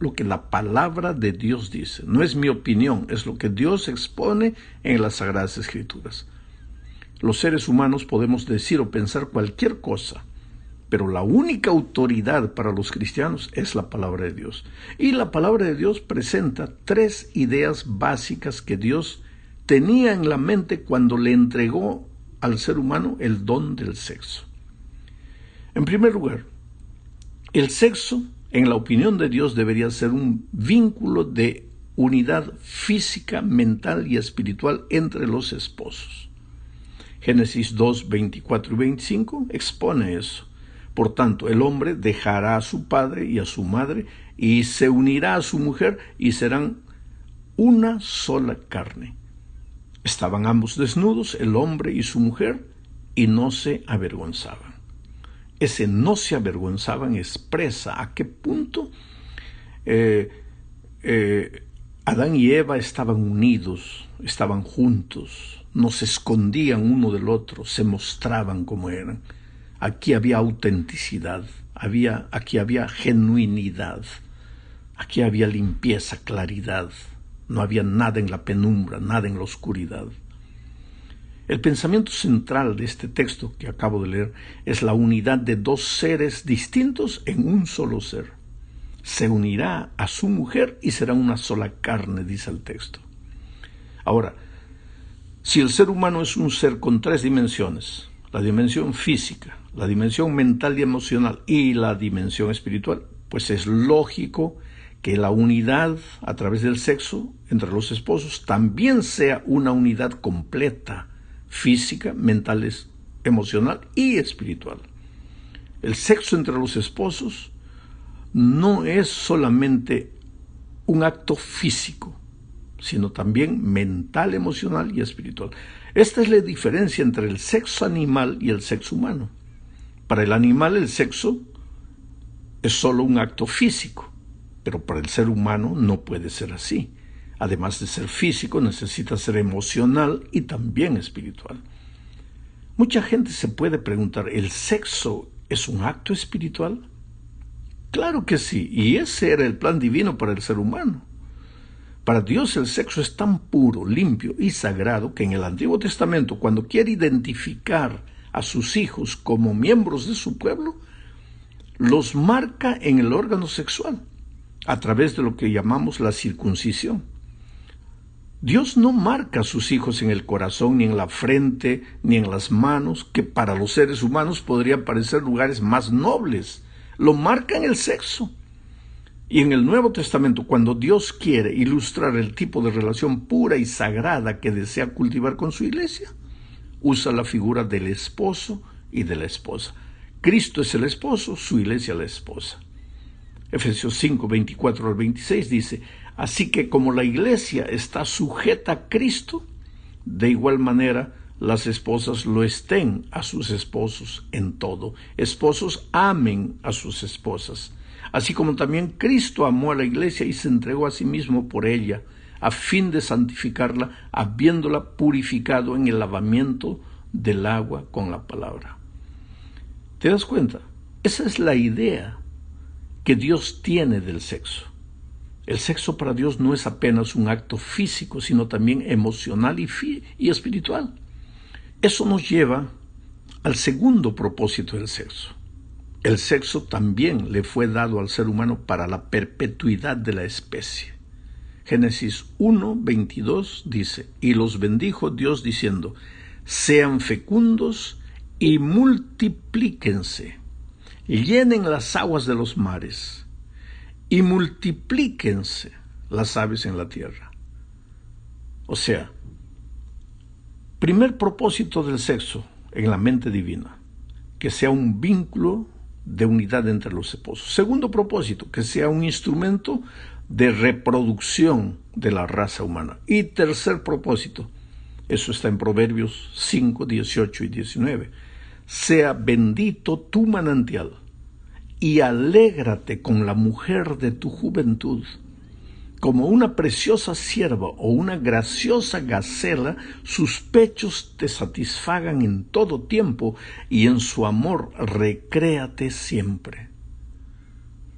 lo que la palabra de Dios dice. No es mi opinión, es lo que Dios expone en las Sagradas Escrituras. Los seres humanos podemos decir o pensar cualquier cosa, pero la única autoridad para los cristianos es la palabra de Dios. Y la palabra de Dios presenta 3 ideas básicas que Dios tenía en la mente cuando le entregó al ser humano el don del sexo. En primer lugar, el sexo, en la opinión de Dios, debería ser un vínculo de unidad física, mental y espiritual entre los esposos. Génesis 2, 24 y 25 expone eso. Por tanto, el hombre dejará a su padre y a su madre y se unirá a su mujer y serán una sola carne. Estaban ambos desnudos, el hombre y su mujer, y no se avergonzaban. Ese no se avergonzaban expresa a qué punto Adán y Eva estaban unidos, estaban juntos, no se escondían uno del otro, se mostraban como eran. Aquí había autenticidad, aquí había genuinidad, aquí había limpieza, claridad, no había nada en la penumbra, nada en la oscuridad. El pensamiento central de este texto que acabo de leer es la unidad de 2 seres distintos en un solo ser. Se unirá a su mujer y será una sola carne, dice el texto. Ahora, si el ser humano es un ser con 3 dimensiones, la dimensión física, la dimensión mental y emocional y la dimensión espiritual, pues es lógico que la unidad a través del sexo entre los esposos también sea una unidad completa, física, mental, emocional y espiritual. El sexo entre los esposos no es solamente un acto físico, sino también mental, emocional y espiritual. Esta es la diferencia entre el sexo animal y el sexo humano. Para el animal el sexo es solo un acto físico, pero para el ser humano no puede ser así. Además de ser físico, necesita ser emocional y también espiritual. Mucha gente se puede preguntar, ¿el sexo es un acto espiritual? Claro que sí, y ese era el plan divino para el ser humano. Para Dios el sexo es tan puro, limpio y sagrado que en el Antiguo Testamento, cuando quiere identificar a sus hijos como miembros de su pueblo, los marca en el órgano sexual, a través de lo que llamamos la circuncisión. Dios no marca a sus hijos en el corazón, ni en la frente, ni en las manos, que para los seres humanos podrían parecer lugares más nobles. Lo marca en el sexo. Y en el Nuevo Testamento, cuando Dios quiere ilustrar el tipo de relación pura y sagrada que desea cultivar con su iglesia, usa la figura del esposo y de la esposa. Cristo es el esposo, su iglesia la esposa. Efesios 5, 24 al 26 dice, así que como la iglesia está sujeta a Cristo, de igual manera las esposas lo estén a sus esposos en todo. Esposos, amen a sus esposas, así como también Cristo amó a la iglesia y se entregó a sí mismo por ella, a fin de santificarla, habiéndola purificado en el lavamiento del agua con la palabra. ¿Te das cuenta? Esa es la idea que Dios tiene del sexo. El sexo para Dios no es apenas un acto físico, sino también emocional y espiritual. Eso nos lleva al segundo propósito del sexo. El sexo también le fue dado al ser humano para la perpetuidad de la especie. Génesis 1, 22 dice, y los bendijo Dios diciendo, sean fecundos y multiplíquense, llenen las aguas de los mares y multiplíquense las aves en la tierra. O sea, primer propósito del sexo en la mente divina, que sea un vínculo de unidad entre los esposos. Segundo propósito, que sea un instrumento de reproducción de la raza humana. Y tercer propósito, eso está en Proverbios 5, 18 y 19, sea bendito tu manantial y alégrate con la mujer de tu juventud. Como una preciosa sierva o una graciosa gacela, sus pechos te satisfagan en todo tiempo y en su amor recréate siempre.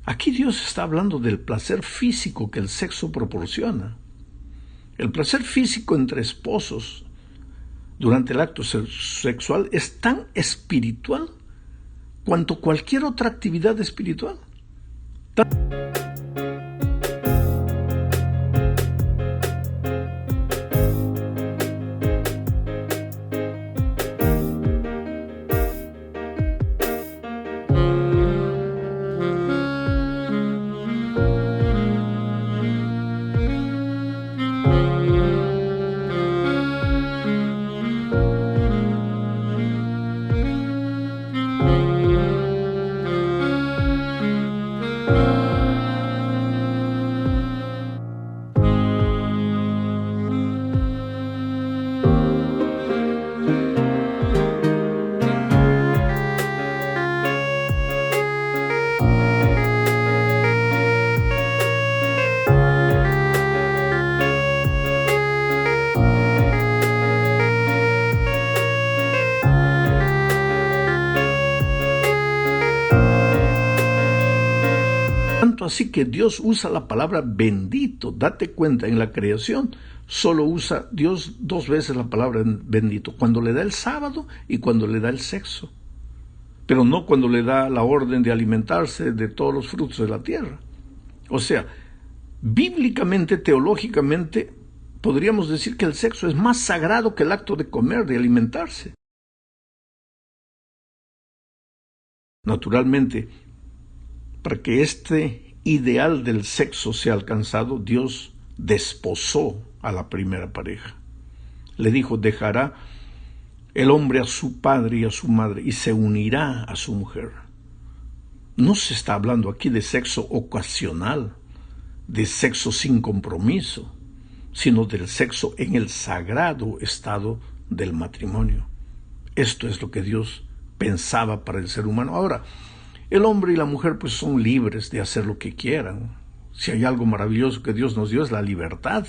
Aquí Dios está hablando del placer físico que el sexo proporciona. El placer físico entre esposos durante el acto sexual es tan espiritual cuanto cualquier otra actividad espiritual. Tanto así que Dios usa la palabra bendito. Date cuenta, en la creación solo usa Dios 2 veces la palabra bendito, cuando le da el sábado y cuando le da el sexo, pero no cuando le da la orden de alimentarse de todos los frutos de la tierra. O sea, bíblicamente, teológicamente, podríamos decir que el sexo es más sagrado que el acto de comer, de alimentarse. Naturalmente, para que este ideal del sexo sea alcanzado, Dios desposó a la primera pareja. Le dijo: dejará el hombre a su padre y a su madre y se unirá a su mujer. No se está hablando aquí de sexo ocasional, de sexo sin compromiso, sino del sexo en el sagrado estado del matrimonio. Esto es lo que Dios pensaba para el ser humano. Ahora, el hombre y la mujer pues son libres de hacer lo que quieran. Si hay algo maravilloso que Dios nos dio es la libertad.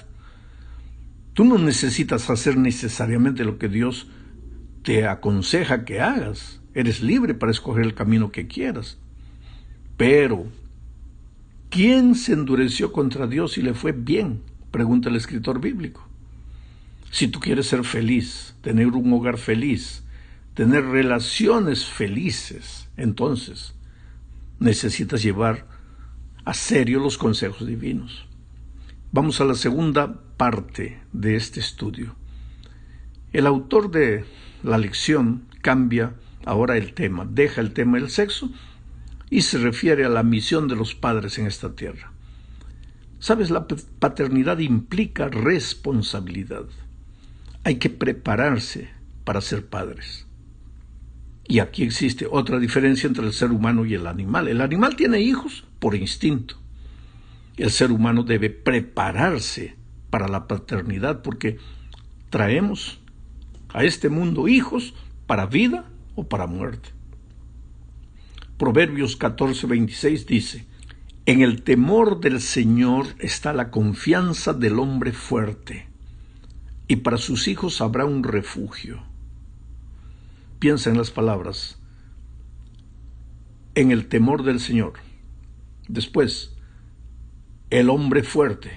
Tú no necesitas hacer necesariamente lo que Dios te aconseja que hagas. Eres libre para escoger el camino que quieras. Pero, ¿quién se endureció contra Dios y le fue bien? Pregunta el escritor bíblico. Si tú quieres ser feliz, tener un hogar feliz, tener relaciones felices, entonces necesitas llevar a serio los consejos divinos. Vamos a la segunda parte de este estudio. El autor de la lección cambia ahora el tema, deja el tema del sexo y se refiere a la misión de los padres en esta tierra. ¿Sabes? La paternidad implica responsabilidad. Hay que prepararse para ser padres. Y aquí existe otra diferencia entre el ser humano y el animal. El animal tiene hijos por instinto. El ser humano debe prepararse para la paternidad porque traemos a este mundo hijos para vida o para muerte. Proverbios 14:26 dice: en el temor del Señor está la confianza del hombre fuerte, y para sus hijos habrá un refugio. Piensa en las palabras: en el temor del Señor, después el hombre fuerte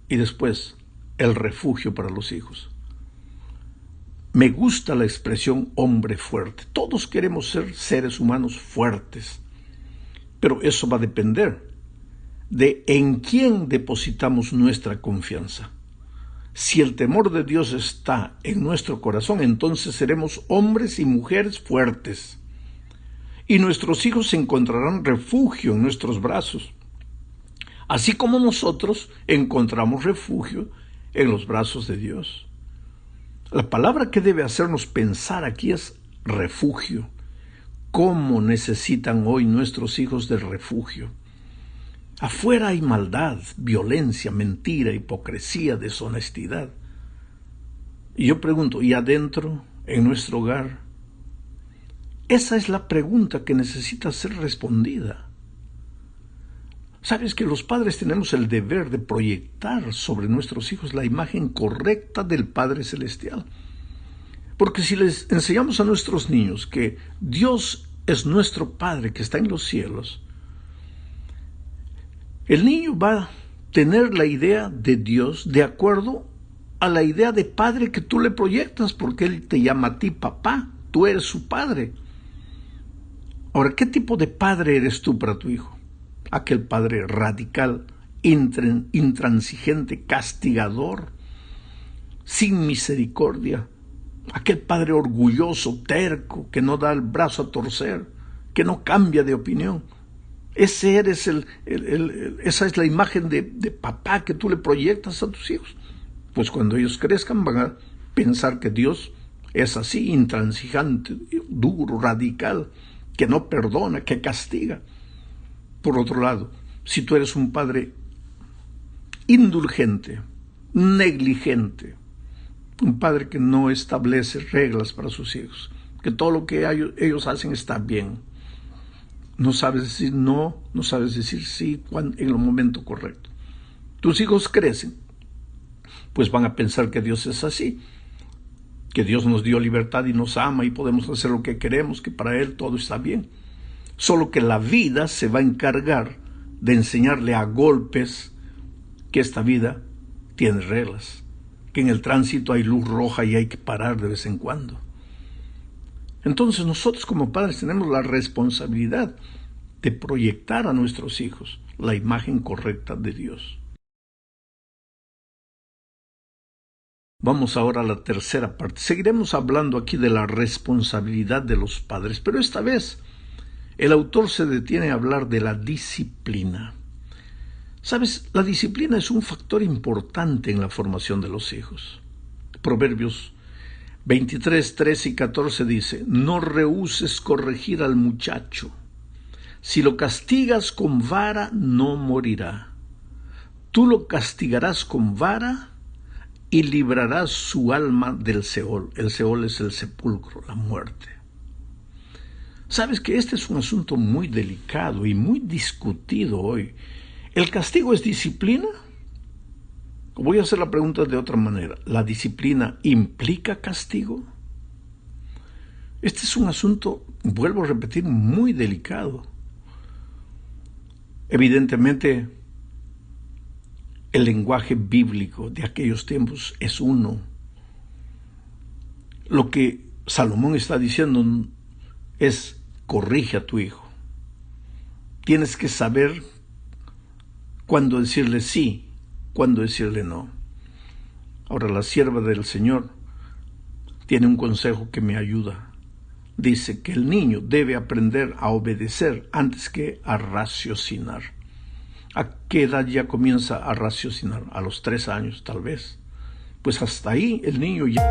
y después el refugio para los hijos. Me gusta la expresión hombre fuerte. Todos queremos ser seres humanos fuertes, pero eso va a depender de en quién depositamos nuestra confianza. Si el temor de Dios está en nuestro corazón, entonces seremos hombres y mujeres fuertes. Y nuestros hijos encontrarán refugio en nuestros brazos, así como nosotros encontramos refugio en los brazos de Dios. La palabra que debe hacernos pensar aquí es refugio. ¿Cómo necesitan hoy nuestros hijos del refugio? Afuera hay maldad, violencia, mentira, hipocresía, deshonestidad. Y yo pregunto, ¿y adentro, en nuestro hogar? Esa es la pregunta que necesita ser respondida. Sabes que los padres tenemos el deber de proyectar sobre nuestros hijos la imagen correcta del Padre Celestial. Porque si les enseñamos a nuestros niños que Dios es nuestro Padre que está en los cielos, El niño va a tener la idea de Dios de acuerdo a la idea de padre que tú le proyectas, porque él te llama a ti papá, tú eres su padre. Ahora, ¿qué tipo de padre eres tú para tu hijo? Aquel padre radical, intransigente, castigador, sin misericordia, aquel padre orgulloso, terco, que no da el brazo a torcer, que no cambia de opinión. Esa es la imagen de papá que tú le proyectas a tus hijos. Pues cuando ellos crezcan van a pensar que Dios es así, intransigente, duro, radical, que no perdona, que castiga. Por otro lado, si tú eres un padre indulgente, negligente, un padre que no establece reglas para sus hijos, que todo lo que ellos hacen está bien, no sabes decir no, no sabes decir sí en el momento correcto. Tus hijos crecen, pues van a pensar que Dios es así, que Dios nos dio libertad y nos ama y podemos hacer lo que queremos, que para Él todo está bien. Solo que la vida se va a encargar de enseñarle a golpes que esta vida tiene reglas, que en el tránsito hay luz roja y hay que parar de vez en cuando. Entonces nosotros como padres tenemos la responsabilidad de proyectar a nuestros hijos la imagen correcta de Dios. Vamos ahora a la tercera parte. Seguiremos hablando aquí de la responsabilidad de los padres, pero esta vez el autor se detiene a hablar de la disciplina. ¿Sabes? La disciplina es un factor importante en la formación de los hijos. Proverbios 23, 13 y 14 dice: no rehúses corregir al muchacho. Si lo castigas con vara, no morirá. Tú lo castigarás con vara y librarás su alma del Seol. El Seol es el sepulcro, la muerte. Sabes que este es un asunto muy delicado y muy discutido hoy. ¿El castigo es disciplina? Voy a hacer la pregunta de otra manera. ¿La disciplina implica castigo? Este es un asunto, vuelvo a repetir, muy delicado. Evidentemente, el lenguaje bíblico de aquellos tiempos es uno. Lo que Salomón está diciendo es: corrige a tu hijo. Tienes que saber cuándo decirle sí, cuándo decirle no. Ahora, la sierva del Señor tiene un consejo que me ayuda. Dice que el niño debe aprender a obedecer antes que a raciocinar. ¿A qué edad ya comienza a raciocinar? A los 3 años, tal vez. Pues hasta ahí el niño ya...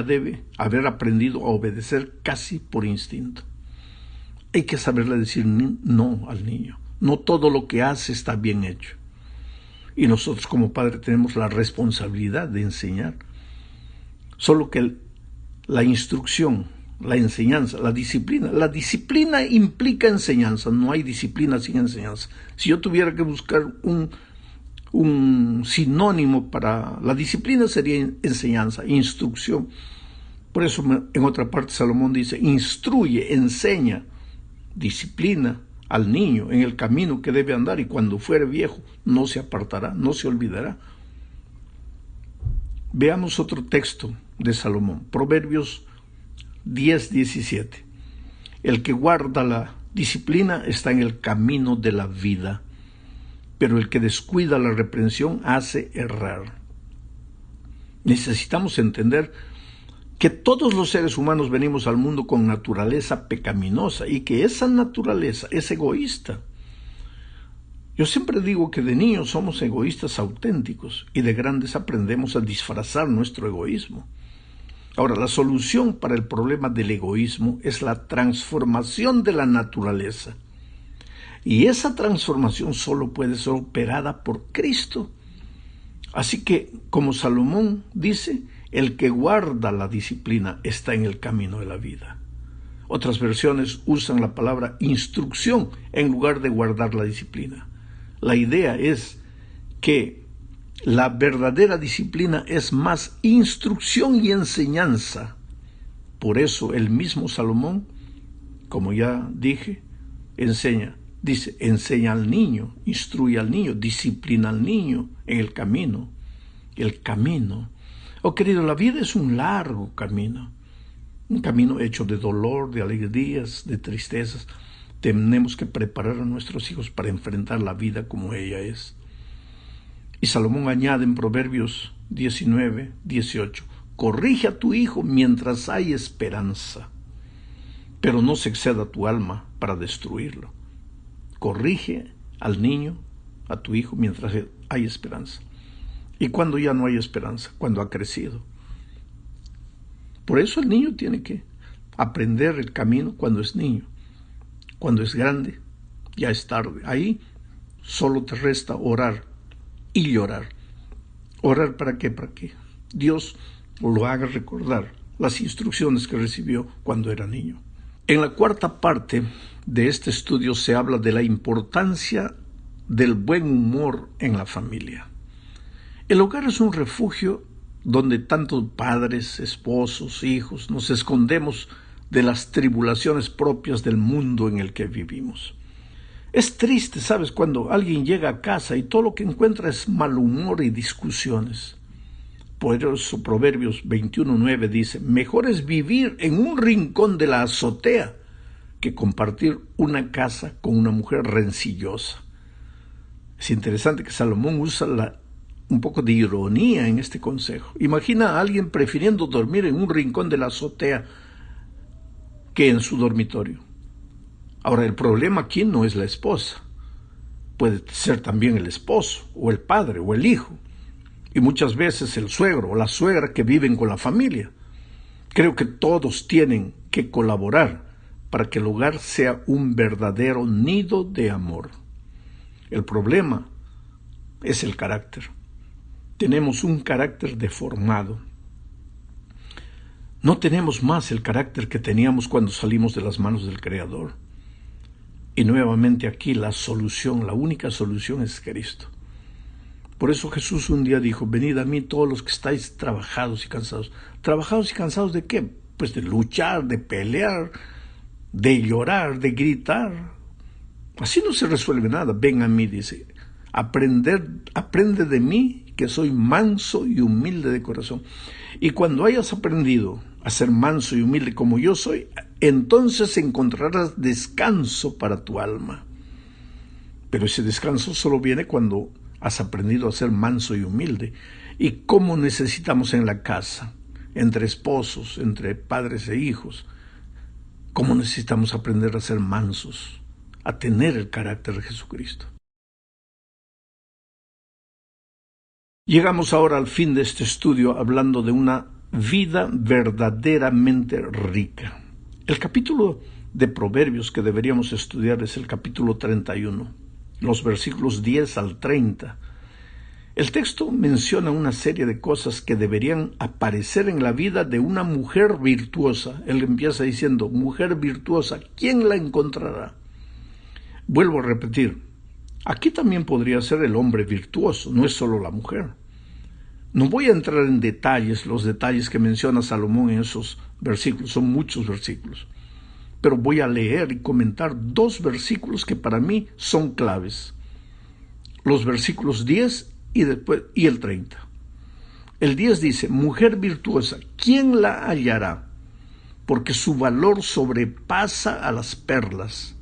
debe haber aprendido a obedecer casi por instinto. Hay que saberle decir no al niño. No todo lo que hace está bien hecho. Y nosotros como padres tenemos la responsabilidad de enseñar. Solo que la instrucción, la enseñanza, la disciplina implica enseñanza. No hay disciplina sin enseñanza. Si yo tuviera que buscar un sinónimo para la disciplina, sería enseñanza, instrucción. Por eso en otra parte Salomón dice: instruye, enseña, disciplina al niño en el camino que debe andar, y cuando fuere viejo no se apartará, no se olvidará. Veamos otro texto de Salomón, Proverbios 10, 17. El que guarda la disciplina está en el camino de la vida, pero el que descuida la reprensión hace errar. Necesitamos entender que todos los seres humanos venimos al mundo con naturaleza pecaminosa y que esa naturaleza es egoísta. Yo siempre digo que de niños somos egoístas auténticos y de grandes aprendemos a disfrazar nuestro egoísmo. Ahora, la solución para el problema del egoísmo es la transformación de la naturaleza. Y esa transformación solo puede ser operada por Cristo. Así que, como Salomón dice, el que guarda la disciplina está en el camino de la vida. Otras versiones usan la palabra instrucción en lugar de guardar la disciplina. La idea es que la verdadera disciplina es más instrucción y enseñanza. Por eso el mismo Salomón, como ya dije, dice, enseña al niño, instruye al niño, disciplina al niño en el camino. El camino. Oh, querido, la vida es un largo camino. Un camino hecho de dolor, de alegrías, de tristezas. Tenemos que preparar a nuestros hijos para enfrentar la vida como ella es. Y Salomón añade en Proverbios 19, 18, corrige a tu hijo mientras hay esperanza, pero no se exceda tu alma para destruirlo. Corrige al niño, a tu hijo, mientras hay esperanza. ¿Y cuando ya no hay esperanza? Cuando ha crecido. Por eso el niño tiene que aprender el camino cuando es niño. Cuando es grande, ya es tarde. Ahí solo te resta orar y llorar. ¿Orar para qué? Para que Dios lo haga recordar las instrucciones que recibió cuando era niño. En la cuarta parte de este estudio se habla de la importancia del buen humor en la familia. El hogar es un refugio donde tantos padres, esposos, hijos nos escondemos de las tribulaciones propias del mundo en el que vivimos. Es triste, ¿sabes?, cuando alguien llega a casa y todo lo que encuentra es mal humor y discusiones. Por eso Proverbios 21:9 dice, mejor es vivir en un rincón de la azotea que compartir una casa con una mujer rencillosa. Es interesante que Salomón usa un poco de ironía en este consejo. Imagina a alguien prefiriendo dormir en un rincón de la azotea que en su dormitorio. Ahora, el problema aquí no es la esposa. Puede ser también el esposo, o el padre, o el hijo. Y muchas veces el suegro o la suegra que viven con la familia. Creo que todos tienen que colaborar para que el hogar sea un verdadero nido de amor. El problema es el carácter. Tenemos un carácter deformado. No tenemos más el carácter que teníamos cuando salimos de las manos del Creador. Y nuevamente aquí la única solución es Cristo. Por eso Jesús un día dijo, venid a mí todos los que estáis trabajados y cansados. ¿Trabajados y cansados de qué? Pues de luchar, de pelear, de llorar, de gritar. Así no se resuelve nada. Ven a mí, dice, aprende de mí, que soy manso y humilde de corazón. Y cuando hayas aprendido a ser manso y humilde como yo soy, entonces encontrarás descanso para tu alma. Pero ese descanso solo viene cuando has aprendido a ser manso y humilde. ¿Y cómo necesitamos en la casa, entre esposos, entre padres e hijos? ¿Cómo necesitamos aprender a ser mansos, a tener el carácter de Jesucristo? Llegamos ahora al fin de este estudio hablando de una vida verdaderamente rica. El capítulo de Proverbios que deberíamos estudiar es el capítulo 31, los versículos 10 al 30. El texto menciona una serie de cosas que deberían aparecer en la vida de una mujer virtuosa. Él empieza diciendo, mujer virtuosa, ¿quién la encontrará? Vuelvo a repetir, aquí también podría ser el hombre virtuoso, no es solo la mujer. No voy a entrar en detalles, los detalles que menciona Salomón en esos versículos, son muchos versículos. Pero voy a leer y comentar 2 versículos que para mí son claves. Los versículos 10 y el 30. El 10 dice, mujer virtuosa, ¿quién la hallará? Porque su valor sobrepasa a las perlas.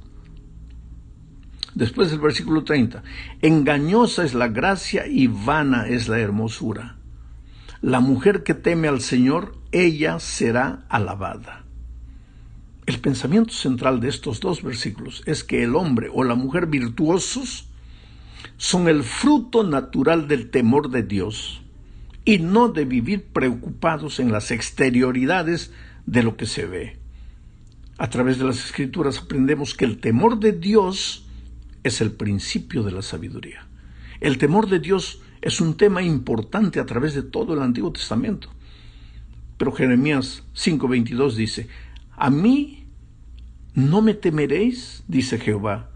Después del versículo 30, engañosa es la gracia y vana es la hermosura. La mujer que teme al Señor, ella será alabada. El pensamiento central de estos dos versículos es que el hombre o la mujer virtuosos son el fruto natural del temor de Dios y no de vivir preocupados en las exterioridades de lo que se ve. A través de las Escrituras aprendemos que el temor de Dios es el principio de la sabiduría. El temor de Dios es un tema importante a través de todo el Antiguo Testamento. Pero Jeremías 5:22 dice, a mí no me temeréis, dice Jehová,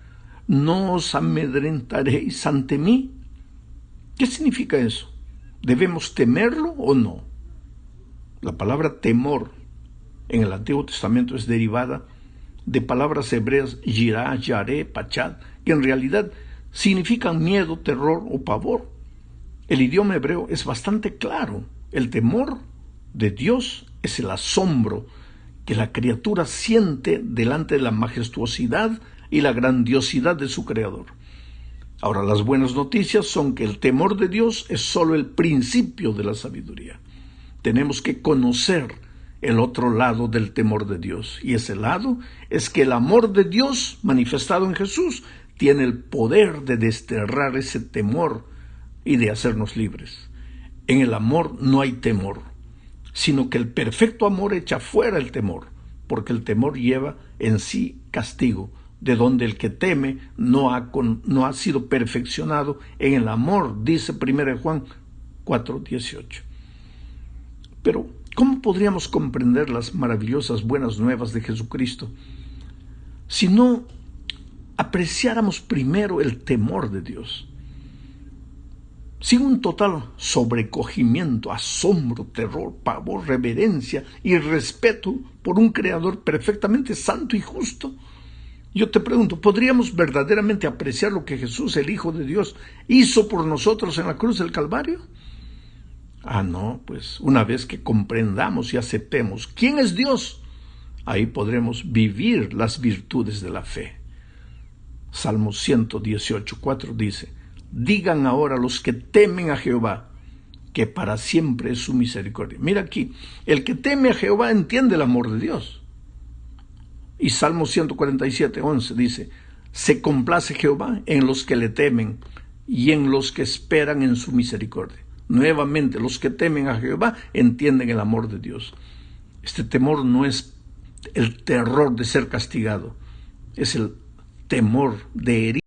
no os amedrentaréis ante mí. ¿Qué significa eso? ¿Debemos temerlo o no? La palabra temor en el Antiguo Testamento es derivada de palabras hebreas yirá, yaré, pachad, que en realidad significan miedo, terror o pavor. El idioma hebreo es bastante claro. El temor de Dios es el asombro que la criatura siente delante de la majestuosidad y la grandiosidad de su Creador. Ahora, las buenas noticias son que el temor de Dios es solo el principio de la sabiduría. Tenemos que conocer el otro lado del temor de Dios, y ese lado es que el amor de Dios manifestado en Jesús tiene el poder de desterrar ese temor y de hacernos libres. En el amor no hay temor, sino que el perfecto amor echa fuera el temor, porque el temor lleva en sí castigo, de donde el que teme no ha sido perfeccionado en el amor, dice 1 Juan 4:18. Pero, ¿cómo podríamos comprender las maravillosas buenas nuevas de Jesucristo si no apreciáramos primero el temor de Dios? Sin un total sobrecogimiento, asombro, terror, pavor, reverencia y respeto por un Creador perfectamente santo y justo, yo te pregunto, ¿podríamos verdaderamente apreciar lo que Jesús, el Hijo de Dios, hizo por nosotros en la cruz del Calvario? No, pues una vez que comprendamos y aceptemos quién es Dios, ahí podremos vivir las virtudes de la fe. Salmo 118:4 dice, digan ahora los que temen a Jehová, que para siempre es su misericordia. Mira aquí, el que teme a Jehová entiende el amor de Dios. Y Salmo 147:11 dice, se complace Jehová en los que le temen y en los que esperan en su misericordia. Nuevamente, los que temen a Jehová entienden el amor de Dios. Este temor no es el terror de ser castigado, es el temor de herir